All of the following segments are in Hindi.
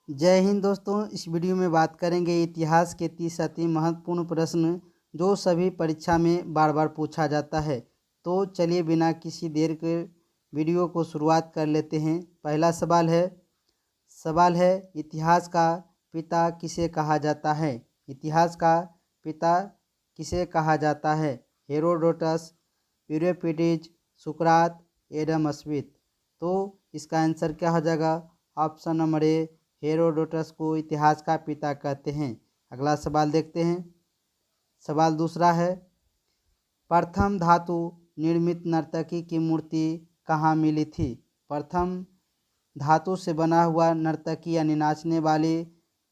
जय हिंद दोस्तों। इस वीडियो में बात करेंगे इतिहास के 30 अति महत्वपूर्ण प्रश्न जो सभी परीक्षा में बार बार पूछा जाता है। तो चलिए बिना किसी देर के वीडियो को शुरुआत कर लेते हैं। पहला सवाल है इतिहास का पिता किसे कहा जाता है। इतिहास का पिता किसे कहा जाता है। हेरोडोटस, यूरिपिडीज, सुकरात, एडम स्मिथ। तो इसका आंसर क्या हो जाएगा? ऑप्शन नंबर ए, हेरोडोटस को इतिहास का पिता कहते हैं। अगला सवाल देखते हैं। सवाल दूसरा है प्रथम धातु निर्मित नर्तकी की मूर्ति कहाँ मिली थी। प्रथम धातु से बना हुआ नर्तकी यानी नाचने वाली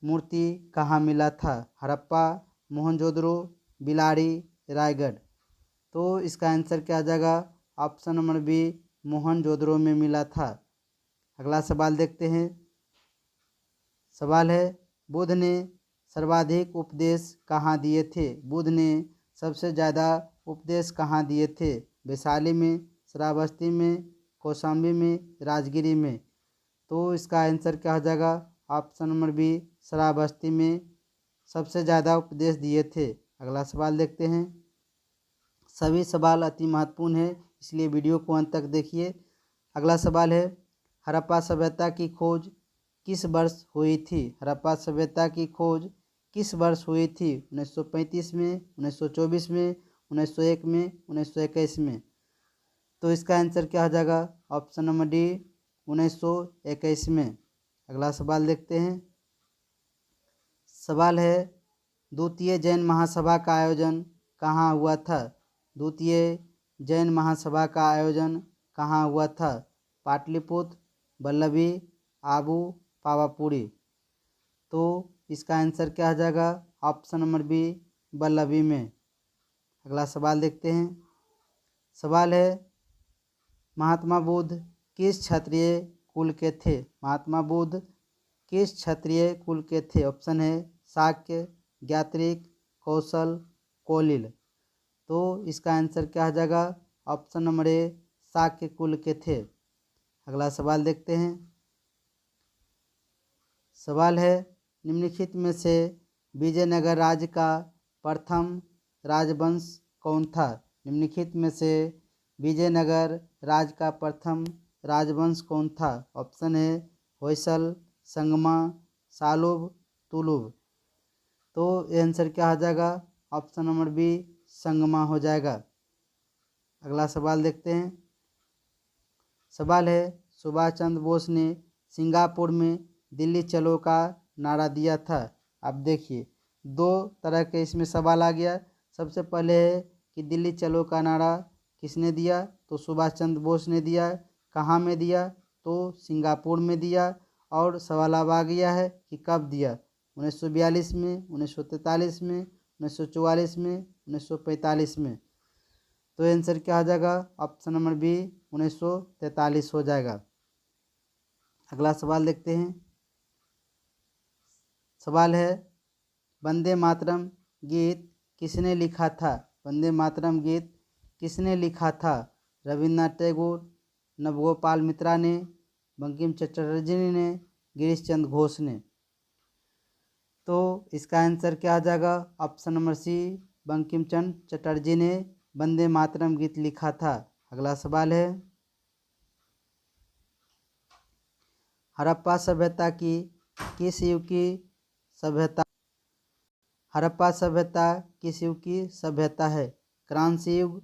मूर्ति कहाँ मिला था। हड़प्पा, मोहनजोदड़ो, बिलारी, रायगढ़। तो इसका आंसर क्या आ जाएगा? ऑप्शन नंबर बी, मोहनजोदड़ो में मिला था। अगला सवाल देखते हैं। सवाल है बुद्ध ने सर्वाधिक उपदेश कहाँ दिए थे। बुद्ध ने सबसे ज़्यादा उपदेश कहाँ दिए थे। वैशाली में, श्रावस्ती में, कौशाम्बी में, राजगिरी में। तो इसका आंसर क्या हो जाएगा? ऑप्शन नंबर बी, श्रावस्ती में सबसे ज़्यादा उपदेश दिए थे। अगला सवाल देखते हैं। सभी सवाल अति महत्वपूर्ण है, इसलिए वीडियो को अंत तक देखिए। अगला सवाल है हड़प्पा सभ्यता की खोज किस वर्ष हुई थी। हड़प्पा सभ्यता की खोज किस वर्ष हुई थी। 1935 में, 1924 में, 1901 में, 1921 में। तो इसका आंसर क्या हो जाएगा? ऑप्शन नंबर डी, 1921 में। अगला सवाल देखते हैं। सवाल है द्वितीय जैन महासभा का आयोजन कहाँ हुआ था। द्वितीय जैन महासभा का आयोजन कहाँ हुआ था। पाटलिपुत्र, वल्लभी, आबू, पावापुरी। तो इसका आंसर क्या हो जाएगा? ऑप्शन नंबर बी, वल्लभी में। अगला सवाल देखते हैं। सवाल है महात्मा बुद्ध किस क्षत्रिय कुल के थे। महात्मा बुद्ध किस क्षत्रिय कुल के थे। ऑप्शन है शाक्य, ज्ञात्रिक, कौशल, कोलिल। तो इसका आंसर क्या हो जाएगा? ऑप्शन नंबर ए, शाक्य कुल के थे। अगला सवाल देखते हैं। सवाल है निम्नलिखित में से विजयनगर राज्य का प्रथम राजवंश कौन था। निम्नलिखित में से विजयनगर राज्य का प्रथम राजवंश कौन था। ऑप्शन है होयसल, संगमा, सालुब, तुलुब। तो ये आंसर क्या हो जाएगा? ऑप्शन नंबर बी, संगमा हो जाएगा। अगला सवाल देखते हैं। सवाल है सुभाष चंद्र बोस ने सिंगापुर में दिल्ली चलो का नारा दिया था। अब देखिए दो तरह के इसमें सवाल आ गया। सबसे पहले है कि दिल्ली चलो का नारा किसने दिया, तो सुभाष चंद्र बोस ने दिया। कहाँ में दिया, तो सिंगापुर में दिया। और सवाल अब आ गया है कि कब दिया, 1942 में, 1943 में, 1944 में, 1945 में। तो आंसर क्या हो जाएगा? ऑप्शन नंबर बी, 1943 हो जाएगा। अगला सवाल देखते हैं। सवाल है वंदे मातरम गीत किसने लिखा था। वंदे मातरम गीत किसने लिखा था। रविन्द्रनाथ टैगोर, नवगोपाल मित्रा ने, बंकिम चटर्जी ने, गिरीश चंद्र घोष ने। तो इसका आंसर क्या आ जाएगा? Option number C, Bankim Chandra Chatterjee ने वंदे मातरम गीत लिखा था। अगला सवाल है हड़प्पा सभ्यता की किस युग की सभ्यता। हड़प्पा सभ्यता किस युग की सभ्यता है। क्रांति युग,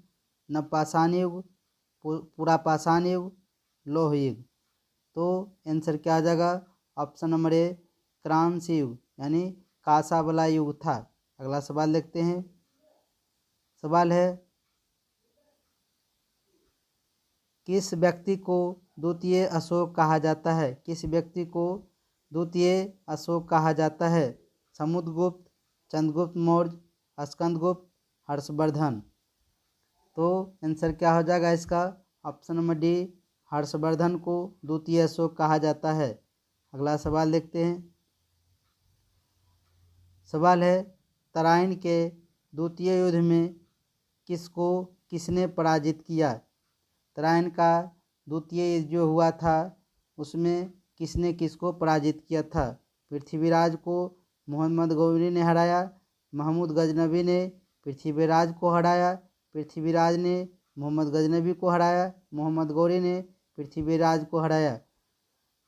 नवपाषाण युग, पुरापाषाण युग, लौह युग। तो आंसर क्या आ जाएगा? ऑप्शन नंबर ए, क्रांति युग यानी कांसा वाला युग था। अगला सवाल देखते हैं। सवाल है किस व्यक्ति को द्वितीय अशोक कहा जाता है। किस व्यक्ति को द्वितीय अशोक कहा जाता है। समुद्रगुप्त, चंद्रगुप्त मौर्य, स्कंदगुप्त, हर्षवर्धन। तो आंसर क्या हो जाएगा इसका? ऑप्शन नंबर डी, हर्षवर्धन को द्वितीय अशोक कहा जाता है। अगला सवाल देखते हैं। सवाल है तराइन के द्वितीय युद्ध में किसने पराजित किया। तराइन का द्वितीय युद्ध जो हुआ था उसमें किसने किसको पराजित किया था। पृथ्वीराज को मोहम्मद गौरी ने हराया। महमूद गजनबी ने पृथ्वीराज को हराया। पृथ्वीराज ने मोहम्मद गजनबी को हराया। मोहम्मद गौरी ने पृथ्वीराज को हराया।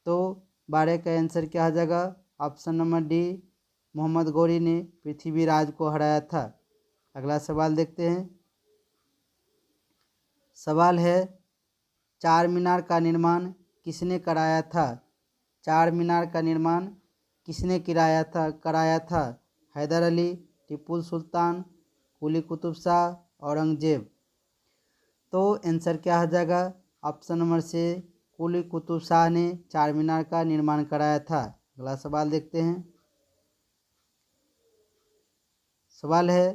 तो 12 का आंसर क्या हो जाएगा? Option number D, Mohammad Ghori ने पृथ्वीराज को हराया था। अगला सवाल देखते हैं। सवाल है, चार मीनार का निर्माण किसने कराया था? चार मीनार का निर्माण किसने कराया था? हैदर अली, टीपू सुल्तान, कुली कुतुब शाह, औरंगजेब। तो आंसर क्या हो जाएगा? ऑप्शन नंबर से, कुली कुतुब शाह ने चार मीनार का निर्माण कराया था। अगला सवाल देखते हैं। सवाल है,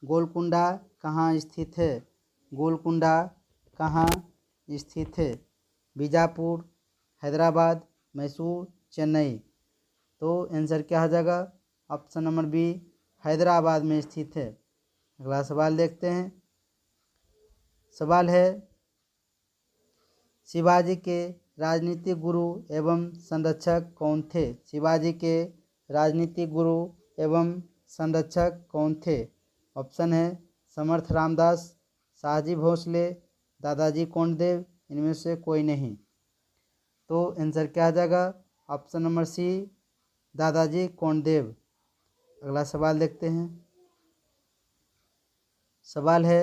गोलकुंडा कहाँ स्थित है? गोलकुंडा कहाँ स्थित है? बीजापुर, हैदराबाद, मैसूर, चेन्नई। तो आंसर क्या हो जाएगा? ऑप्शन नंबर बी, हैदराबाद में स्थित है। अगला सवाल देखते हैं। सवाल है, शिवाजी के राजनीतिक गुरु एवं संरक्षक कौन थे? शिवाजी के राजनीतिक गुरु एवं संरक्षक कौन थे? ऑप्शन है समर्थ रामदास, शाहजी भोसले, दादाजी कोंडदेव, इनमें से कोई नहीं। तो आंसर क्या आ जाएगा? ऑप्शन नंबर सी, दादाजी कोंडदेव। अगला सवाल देखते हैं। सवाल है,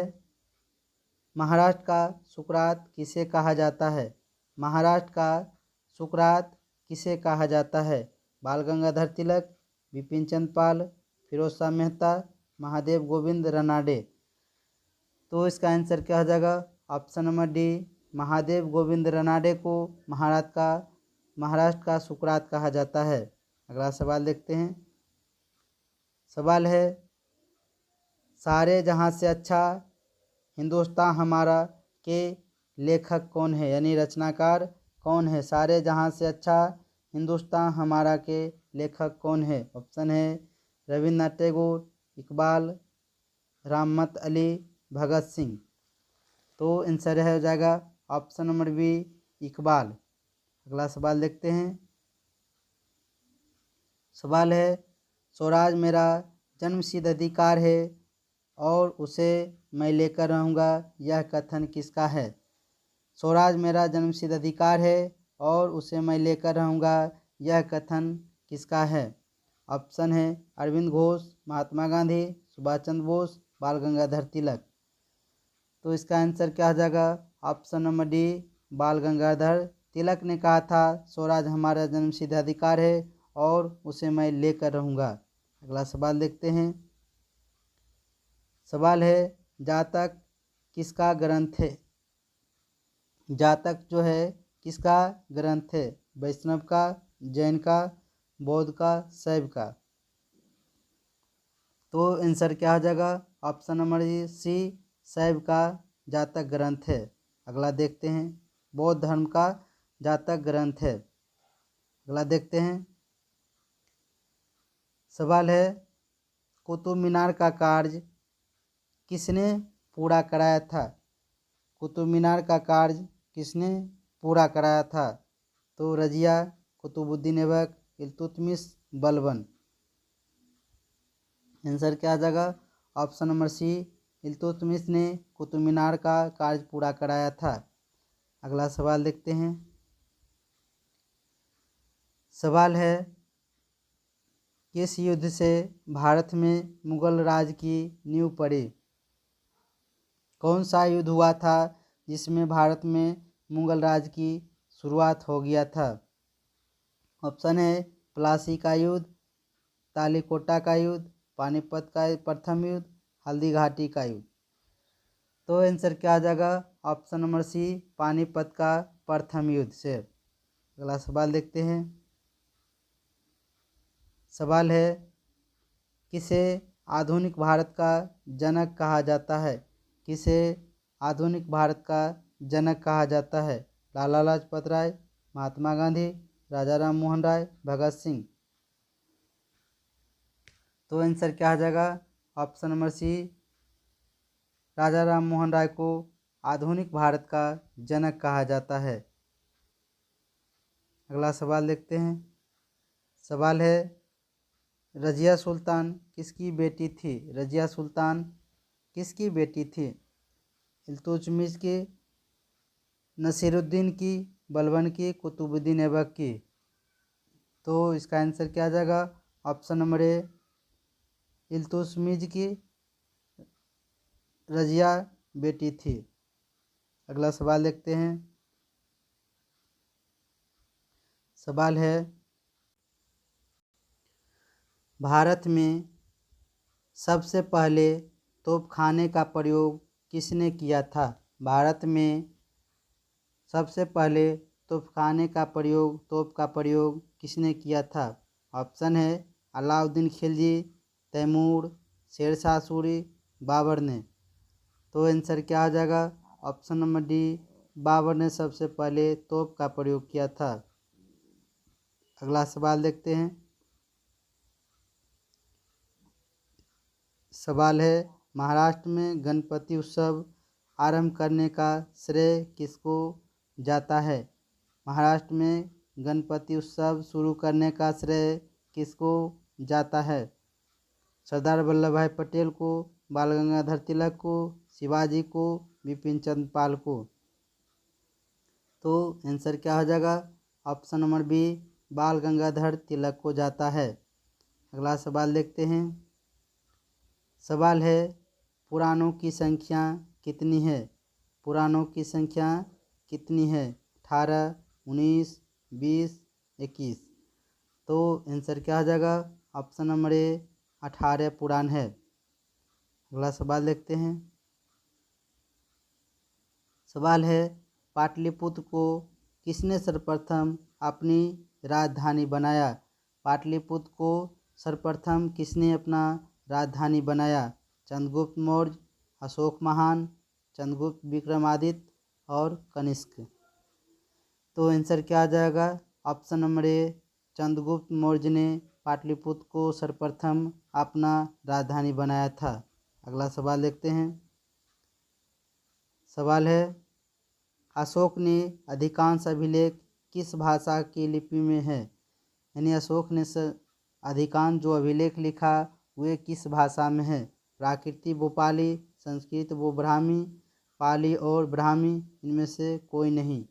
महाराष्ट्र का सुकरात किसे कहा जाता है? महाराष्ट्र का सुकरात किसे कहा जाता है? बाल गंगाधर तिलक, बिपिन चंद्र पाल, फिरोज शाह मेहता, महादेव गोविंद रनाडे। तो इसका आंसर क्या हो जाएगा? Option number D, Mahadev Govind Ranade को महाराष्ट्र का सुकरात कहा जाता है। अगला सवाल देखते हैं। सवाल है, सारे जहां से अच्छा हिंदुस्तान हमारा के लेखक कौन है, यानी रचनाकार कौन है? सारे जहां से अच्छा हिंदुस्तान हमारा के लेखक कौन है? ऑप्शन है रविन्द्रनाथ टैगोर, इकबाल, रहमत अली, भगत सिंह। तो आंसर हो जाएगा ऑप्शन नंबर बी, इकबाल। अगला सवाल देखते हैं। सवाल है, स्वराज मेरा जन्मसिद्ध अधिकार है और उसे मैं लेकर रहूँगा, यह कथन किसका है? स्वराज मेरा जन्मसिद्ध अधिकार है और उसे मैं लेकर रहूँगा, यह कथन किसका है? ऑप्शन है अरविंद घोष, महात्मा गांधी, सुभाष चंद्र बोस, बाल गंगाधर तिलक। तो इसका आंसर क्या हो जाएगा? ऑप्शन नंबर डी, बाल गंगाधर तिलक ने कहा था स्वराज हमारा जन्मसिद्ध अधिकार है और उसे मैं लेकर रहूँगा। अगला सवाल देखते हैं। सवाल है, जातक किसका ग्रंथ है? जातक जो है किसका ग्रंथ है? वैष्णव का, जैन का, बौद्ध का, शैव का। तो आंसर क्या हो जाएगा? ऑप्शन नंबर सी, शैव का जातक ग्रंथ है। अगला देखते हैं। बौद्ध धर्म का जातक ग्रंथ है। अगला देखते हैं। सवाल है, कुतुब मीनार का कार्य किसने पूरा कराया था? कुतुब मीनार का कार्य किसने पूरा कराया था? तो रजिया, कुतुबुद्दीन ऐबक, इल्तुतमिश, बलबन। आंसर क्या आ जाएगा? ऑप्शन नंबर सी, इल्तुतमिश ने कुतुब मीनार का कार्य पूरा कराया था। अगला सवाल देखते हैं। सवाल है, किस युद्ध से भारत में मुगल राज की नींव पड़ी? कौन सा युद्ध हुआ था जिसमें भारत में मुगल राज की शुरुआत हो गया था? ऑप्शन है प्लासी का युद्ध, तालीकोटा का युद्ध, पानीपत का प्रथम युद्ध, हल्दी घाटी का युद्ध। तो आंसर क्या आ जाएगा? ऑप्शन नंबर सी, पानीपत का प्रथम युद्ध से। अगला सवाल देखते हैं। सवाल है, किसे आधुनिक भारत का जनक कहा जाता है? किसे आधुनिक भारत का जनक कहा जाता है? लाला लाजपत राय, महात्मा गांधी, राजा राम मोहन राय, भगत सिंह। तो आंसर क्या आ जाएगा? ऑप्शन नंबर सी, राजा राम मोहन राय को आधुनिक भारत का जनक कहा जाता है। अगला सवाल देखते हैं। सवाल है, रजिया सुल्तान किसकी बेटी थी? रजिया सुल्तान किसकी बेटी थी? इल्तुतमिश की, नसीरुद्दीन की, बलबन की, कुतुबुद्दीन ऐबक की। तो इसका आंसर क्या आ जाएगा? ऑप्शन नंबर ए, इल्तुतमिश की रजिया बेटी थी। अगला सवाल देखते हैं। सवाल है, भारत में सबसे पहले तोपखाने का प्रयोग किसने किया था? भारत में सबसे पहले तोप का प्रयोग किसने किया था? ऑप्शन है अलाउद्दीन खिलजी, तैमूर, शेरशाह सूरी, बाबर ने। तो आंसर क्या आ जाएगा? ऑप्शन नंबर डी, बाबर ने सबसे पहले तोप का प्रयोग किया था। अगला सवाल देखते हैं। सवाल है, महाराष्ट्र में गणपति उत्सव आरंभ करने का श्रेय किसको जाता है? महाराष्ट्र में गणपति उत्सव शुरू करने का श्रेय किसको जाता है? सरदार वल्लभ भाई पटेल को, बाल गंगाधर तिलक को, शिवाजी को, बिपिन चंद्र पाल को। तो आंसर क्या हो जाएगा? ऑप्शन नंबर बी, बाल गंगाधर तिलक को जाता है। अगला सवाल देखते हैं। सवाल है, पुराणों की संख्या कितनी है? पुराणों की संख्या कितनी है? 18, 19, 20, 21। तो आंसर क्या आ जाएगा? ऑप्शन नंबर ए, 18 पुराण है। अगला सवाल देखते हैं। सवाल है, पाटलिपुत्र को किसने सर्वप्रथम अपनी राजधानी बनाया? पाटलिपुत्र को सर्वप्रथम किसने अपना राजधानी बनाया? चंद्रगुप्त मौर्य, अशोक महान, चंद्रगुप्त विक्रमादित्य और कनिष्क। तो आंसर क्या आ जाएगा? Option number A, Chandragupta Maurya ने पाटलिपुत्र को सर्वप्रथम अपना राजधानी बनाया था। अगला सवाल देखते हैं। सवाल है, अशोक ने अधिकांश अभिलेख किस भाषा की लिपि में है? यानी अशोक ने अधिकांश जो अभिलेख लिखा वे किस भाषा में है? प्राकृत वो पाली, संस्कृत वो ब्राह्मी, पाली और ब्राह्मी इनमें से कोई नहीं।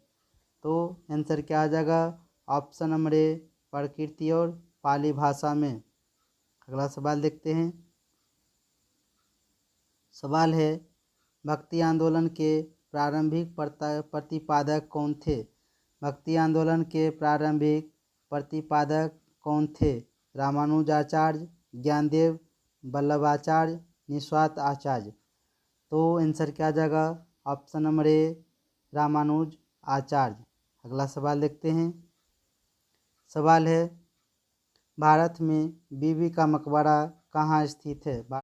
तो आंसर क्या आ जाएगा? ऑप्शन नंबर ए, प्राकृत और पाली भाषा में। अगला सवाल देखते हैं। सवाल है, भक्ति आंदोलन के प्रारंभिक प्रतिपादक कौन थे? भक्ति आंदोलन के प्रारंभिक प्रतिपादक कौन थे? रामानुजाचार्य, ज्ञानदेव, वल्लभाचार्य, निस्वार्थ आचार्य। तो आंसर क्या आ जाएगा? ऑप्शन नंबर ए, रामानुज आचार्य। अगला सवाल देखते हैं। सवाल है, भारत में बीबी का मकबरा कहाँ स्थित है?